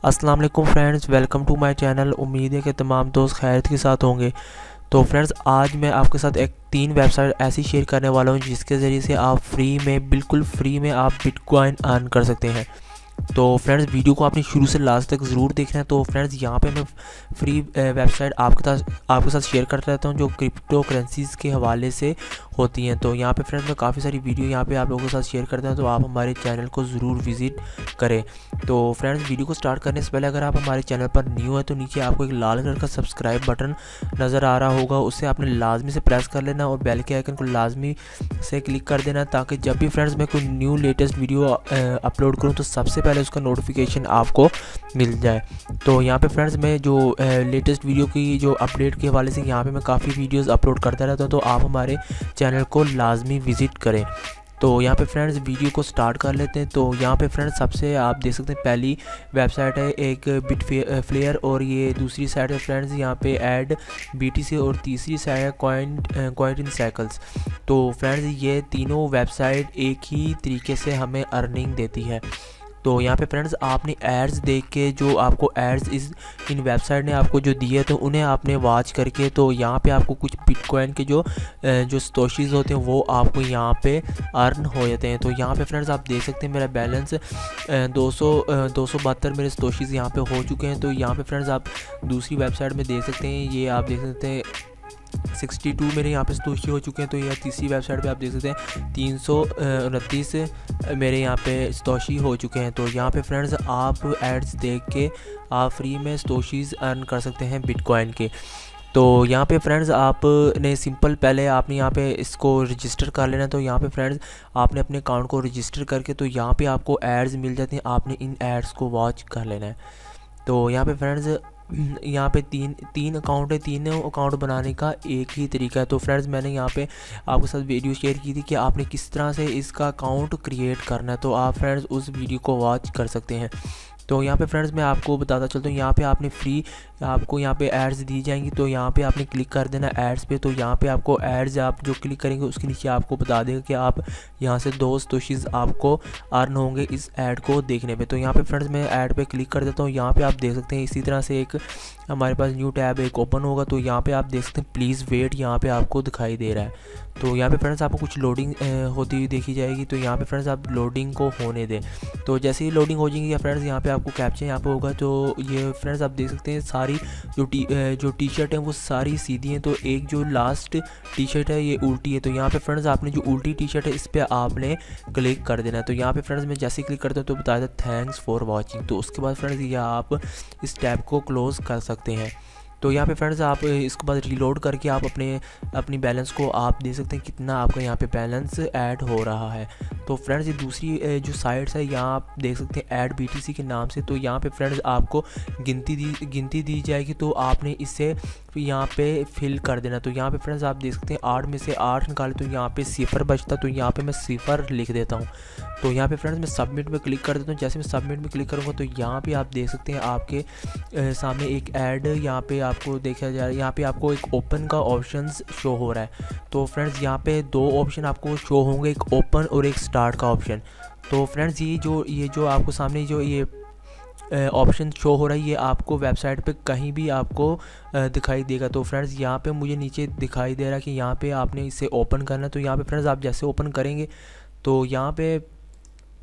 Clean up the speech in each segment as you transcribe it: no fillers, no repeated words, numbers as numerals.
अस्सलाम वालेकुम friends, welcome to my channel. उम्मीद है कि तमाम दोस्त खैरियत के साथ होंगे। तो फ्रेंड्स, आज मैं आपके साथ एक 3 वेबसाइट ऐसी शेयर करने वाला हूं जिसके ज़रिए से आप बिल्कुल फ्री में आप बिटकॉइन अर्न कर सकते हैं। तो फ्रेंड्स, वीडियो को आपने शुरू से लास्ट तक ज़रूर देखना है। तो फ्रेंड्स, यहाँ पे मैं फ्री वेबसाइट आपके साथ शेयर करता रहता हूँ जो क्रिप्टो करेंसीज़ के हवाले से होती हैं। तो यहाँ पे फ्रेंड्स, मैं काफ़ी सारी वीडियो यहाँ पे आप लोगों के साथ शेयर करता हूँ, तो आप हमारे चैनल को ज़रूर विज़िट करें। तो फ्रेंड्स, वीडियो को स्टार्ट करने से पहले अगर आप हमारे चैनल पर न्यू है तो नीचे आपको एक लाल कलर का सब्सक्राइब बटन नज़र आ रहा होगा, उससे आपने लाजमी से प्रेस कर लेना और बेल के आइकन को लाजमी से क्लिक कर देना, ताकि जब भी फ्रेंड्स मैं कोई न्यू लेटेस्ट वीडियो अपलोड करूँ तो सबसे पहले उसका नोटिफिकेशन आपको मिल जाए। तो यहाँ पे फ्रेंड्स, मैं जो लेटेस्ट वीडियो की जो अपडेट के हवाले से यहाँ पे मैं काफ़ी वीडियोस अपलोड करता रहता हूँ, तो आप हमारे चैनल को लाजमी विज़िट करें। तो यहाँ पे फ्रेंड्स, वीडियो को स्टार्ट कर लेते हैं। तो यहाँ पे फ्रेंड्स, सबसे आप देख सकते हैं पहली वेबसाइट है एक बिटफ्लेयर, और ये दूसरी साइड है फ्रेंड्स यहाँ पे ऐड BTC, और तीसरी साइड है कॉइन इन साइकिल्स। तो फ्रेंड्स, ये तीनों वेबसाइट एक ही तरीके से हमें अर्निंग देती है। तो यहाँ पे फ्रेंड्स, आपने एड्स देख के जो आपको एड्स इन वेबसाइट ने आपको जो दिए तो उन्हें आपने वॉच करके, तो यहाँ पे आपको कुछ बिटकॉइन के जो स्टोशीज़ होते हैं वो आपको यहाँ पे अर्न हो जाते हैं। तो यहाँ पे फ्रेंड्स, आप देख सकते हैं मेरा बैलेंस 272 मेरे स्टोशीज़ यहाँ पे हो चुके हैं। तो यहाँ पे फ्रेंड्स, आप दूसरी वेबसाइट में देख सकते हैं, ये आप देख सकते हैं 62 मेरे यहाँ पे सतोशी हो चुके हैं। तो यह तीसरी वेबसाइट पे आप देख सकते हैं 329 मेरे यहाँ पे सतोशी हो चुके हैं। तो यहाँ पे फ्रेंड्स, आप एड्स देख के आप फ्री में सतोशीज़ अर्न कर सकते हैं बिटकॉइन के। तो यहाँ पे फ्रेंड्स, आपने सिंपल पहले आपने यहाँ पे इसको रजिस्टर कर लेना। तो यहाँ पे फ्रेंड्स, आपने अपने अकाउंट को रजिस्टर करके तो यहाँ पे आपको एड्स मिल जाते हैं, आपने इन एड्स को वॉच कर लेना है। तो यहाँ पे फ्रेंड्स, यहाँ पे तीन अकाउंट है, तीनों अकाउंट बनाने का एक ही तरीका है। तो फ्रेंड्स, मैंने यहाँ पे आपके साथ वीडियो शेयर की थी कि आपने किस तरह से इसका अकाउंट क्रिएट करना है, तो आप फ्रेंड्स उस वीडियो को वॉच कर सकते हैं। तो यहाँ पे फ्रेंड्स, मैं आपको बताता चलता हूँ, यहाँ पे आपने फ्री आपको यहाँ पे एड्स दी जाएंगी, तो यहाँ पे आपने क्लिक कर देना एड्स पे। तो यहाँ पे आपको एड्स आप जो क्लिक करेंगे उसके नीचे आपको बता देगा कि आप यहाँ से 2 सतोशीज़ आपको अर्न होंगे इस ऐड को देखने पे। तो यहाँ पे फ्रेंड्स, मैं ऐड पे क्लिक कर देता हूँ। यहाँ पे आप देख सकते हैं इसी तरह से एक हमारे पास न्यू टैब एक ओपन होगा। तो यहाँ पे आप देख सकते हैं प्लीज़ वेट यहाँ पे आपको दिखाई दे रहा है। तो यहाँ पे फ्रेंड्स, आपको कुछ लोडिंग होती हुई देखी जाएगी। तो यहाँ पे फ्रेंड्स, आप लोडिंग को होने दें। तो जैसे ही लोडिंग हो जाएगी या फ्रेंड्स, यहाँ पे आपको कैप्चर यहाँ पे होगा। तो ये फ्रेंड्स, आप देख सकते हैं सारी जो टी शर्ट है वो सारी सीधी हैं। तो एक जो लास्ट टी शर्ट है ये उल्टी है। तो यहाँ पे फ्रेंड्स, आपने जो उल्टी टी शर्ट है इस पर आपने क्लिक कर देना है। तो यहाँ पे फ्रेंड्स, मैं जैसे क्लिक करता हूँ तो बताया था थैंक्स फॉर वॉचिंग। तो उसके बाद फ्रेंड्स, ये आप इस टैब को क्लोज़ कर सकते हैं। तो यहाँ पे फ्रेंड्स, आप इसके बाद रीलोड करके आप अपनी बैलेंस को आप देख सकते हैं कितना आपका यहाँ पे बैलेंस ऐड हो रहा है। तो फ्रेंड्स, ये दूसरी जो साइट्स है यहाँ आप देख सकते हैं ऐड BTC के नाम से। तो यहाँ पे फ्रेंड्स, आपको गिनती दी जाएगी, तो आपने इससे यहाँ पे फिल कर देना। तो यहाँ पे फ्रेंड्स, आप देख सकते हैं 8 में से 8 निकाले तो यहाँ पे 0 बचता। तो यहाँ पे मैं 0 लिख देता हूँ। तो यहाँ पे फ्रेंड्स, मैं सबमिट में क्लिक कर देता हूँ। जैसे मैं सबमिट में क्लिक करूँगा तो यहाँ पे आप देख सकते हैं आपके सामने एक ऐड यहाँ पे आपको देखा जा रहा है। यहाँ पे आपको एक ओपन का ऑप्शन शो हो रहा है। तो फ्रेंड्स, यहाँ पे 2 ऑप्शन आपको शो होंगे, एक ओपन और एक स्टार्ट का ऑप्शन। तो फ्रेंड्स, ये जो आपको सामने जो ये ऑप्शन शो हो रहा है ये आपको वेबसाइट पे कहीं भी आपको दिखाई देगा। तो फ्रेंड्स, यहाँ पे मुझे नीचे दिखाई दे रहा है कि यहाँ पे आपने इसे ओपन करना है। तो यहाँ पे फ्रेंड्स, आप जैसे ओपन करेंगे तो यहाँ पे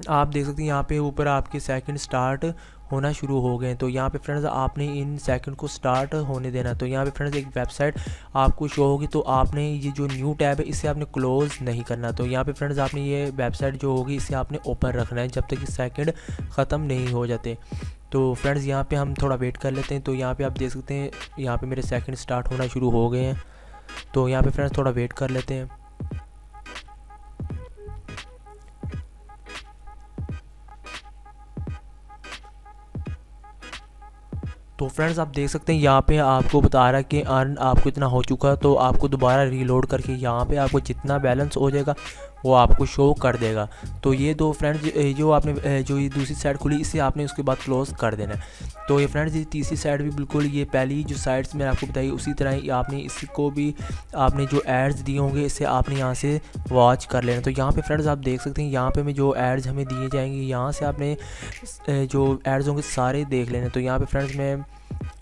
आप देख सकते हैं यहाँ पे ऊपर आपके सेकंड स्टार्ट होना शुरू हो गए। तो यहाँ पे फ्रेंड्स, आपने इन सेकंड को स्टार्ट होने देना। तो यहाँ पे फ्रेंड्स, एक वेबसाइट आपको शो होगी, तो आपने ये जो न्यू टैब है इसे आपने क्लोज़ नहीं करना। तो यहाँ पे फ्रेंड्स, आपने ये वेबसाइट जो होगी इसे आपने ओपन रखना है जब तक कि सेकंड ख़त्म नहीं हो जाते। तो फ्रेंड्स, यहाँ पे हम थोड़ा वेट कर लेते हैं। तो यहाँ पे आप देख सकते हैं यहाँ पे मेरे सेकंड स्टार्ट होना शुरू हो गए हैं। तो यहाँ पे फ्रेंड्स, थोड़ा वेट कर लेते हैं। तो फ्रेंड्स, आप देख सकते हैं यहाँ पे आपको बता रहा है कि अर्न आपको इतना हो चुका है। तो आपको दोबारा रीलोड करके यहाँ पे आपको जितना बैलेंस हो जाएगा वो आपको शो कर देगा। तो ये दो फ्रेंड्स जो आपने जो ये दूसरी साइड खुली इसे आपने उसके बाद क्लोज़ कर देना है। तो ये फ्रेंड्स ये तीसरी साइड भी बिल्कुल ये पहली जो साइड्स मैंने आपको बताई उसी तरह ही आपने इसको भी आपने जो एड्स दिए होंगे इसे आपने यहाँ से वॉच कर लेना। तो यहाँ पे फ्रेंड्स आप देख सकते हैं यहाँ पे में जो एड्स हमें दिए जाएंगे यहाँ से आपने जो एड्स होंगे सारे देख लेने। तो यहाँ पे फ्रेंड्स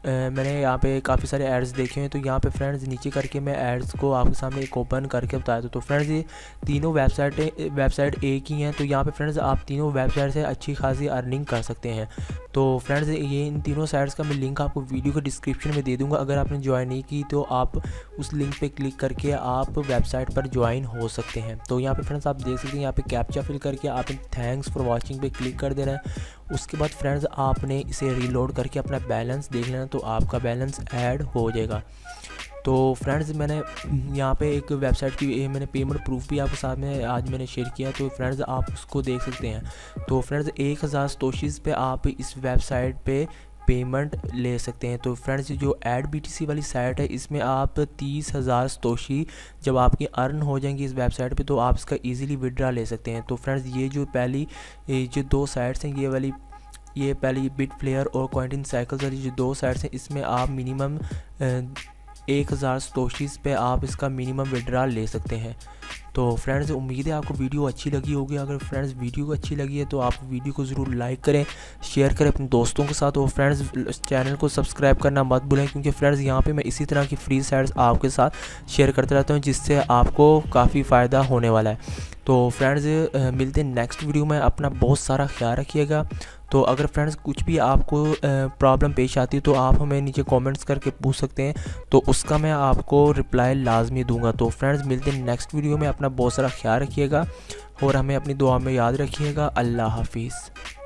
मैंने यहाँ पे काफ़ी सारे एड्स देखे हैं। तो यहाँ पे फ्रेंड्स नीचे करके मैं एड्स को आपके सामने एक ओपन करके बताया था। तो फ्रेंड्स ये तीनों वेबसाइट एक ही हैं। तो यहाँ पे फ्रेंड्स आप तीनों वेबसाइट से अच्छी खासी अर्निंग कर सकते हैं। तो फ्रेंड्स ये इन तीनों साइट्स का मैं लिंक आपको वीडियो के डिस्क्रिप्शन में दे दूँगा। अगर आपने ज्वाइन नहीं की तो आप उस लिंक पे क्लिक करके आप वेबसाइट पर ज्वाइन हो सकते हैं। तो यहाँ पे फ्रेंड्स आप देख सकते हैं यहाँ पे कैप्चा फिल करके आपने थैंक्स फॉर वॉचिंग पे क्लिक कर देना है। उसके बाद फ्रेंड्स आपने इसे रीलोड करके अपना बैलेंस देख लेना, तो आपका बैलेंस ऐड हो जाएगा। तो फ्रेंड्स मैंने यहाँ पे एक वेबसाइट की मैंने पेमेंट प्रूफ भी आपके साथ में आज मैंने शेयर किया। तो फ्रेंड्स आप उसको देख सकते हैं। तो फ्रेंड्स 1000 सतोशीज़ पे आप इस वेबसाइट पे पेमेंट ले सकते हैं। तो फ्रेंड्स जो एड BTC वाली साइट है इसमें आप 30,000 सतोशी जब आपकी अर्न हो जाएंगी इस वेबसाइट पे तो आप इसका इजीली विड्रा ले सकते हैं। तो फ्रेंड्स ये जो पहली जो दो साइट्स हैं ये पहली बिटफ्लेयर और कॉइनसाइकिल्स वाली जो दो साइट्स हैं इसमें आप मिनिमम 1000 सतोशीज़ पे आप इसका मिनिमम विड्रा ले सकते हैं। तो फ्रेंड्स उम्मीद है आपको वीडियो अच्छी लगी होगी। अगर फ्रेंड्स वीडियो को अच्छी लगी है तो आप वीडियो को ज़रूर लाइक करें, शेयर करें अपने दोस्तों के साथ। और फ्रेंड्स चैनल को सब्सक्राइब करना मत भूलें, क्योंकि फ्रेंड्स यहाँ पे मैं इसी तरह की फ्री साइट्स आपके साथ शेयर करता रहता हूँ जिससे आपको काफ़ी फ़ायदा होने वाला है। तो फ्रेंड्स मिलते हैं नेक्स्ट वीडियो में। अपना बहुत सारा ख्याल रखिएगा। तो अगर फ्रेंड्स कुछ भी आपको प्रॉब्लम पेश आती है तो आप हमें नीचे कमेंट्स करके पूछ सकते हैं, तो उसका मैं आपको रिप्लाई लाजमी दूंगा। तो फ्रेंड्स मिलते हैं नेक्स्ट वीडियो में। अपना बहुत सारा ख्याल रखिएगा और हमें अपनी दुआ में याद रखिएगा। अल्लाह हाफिज़।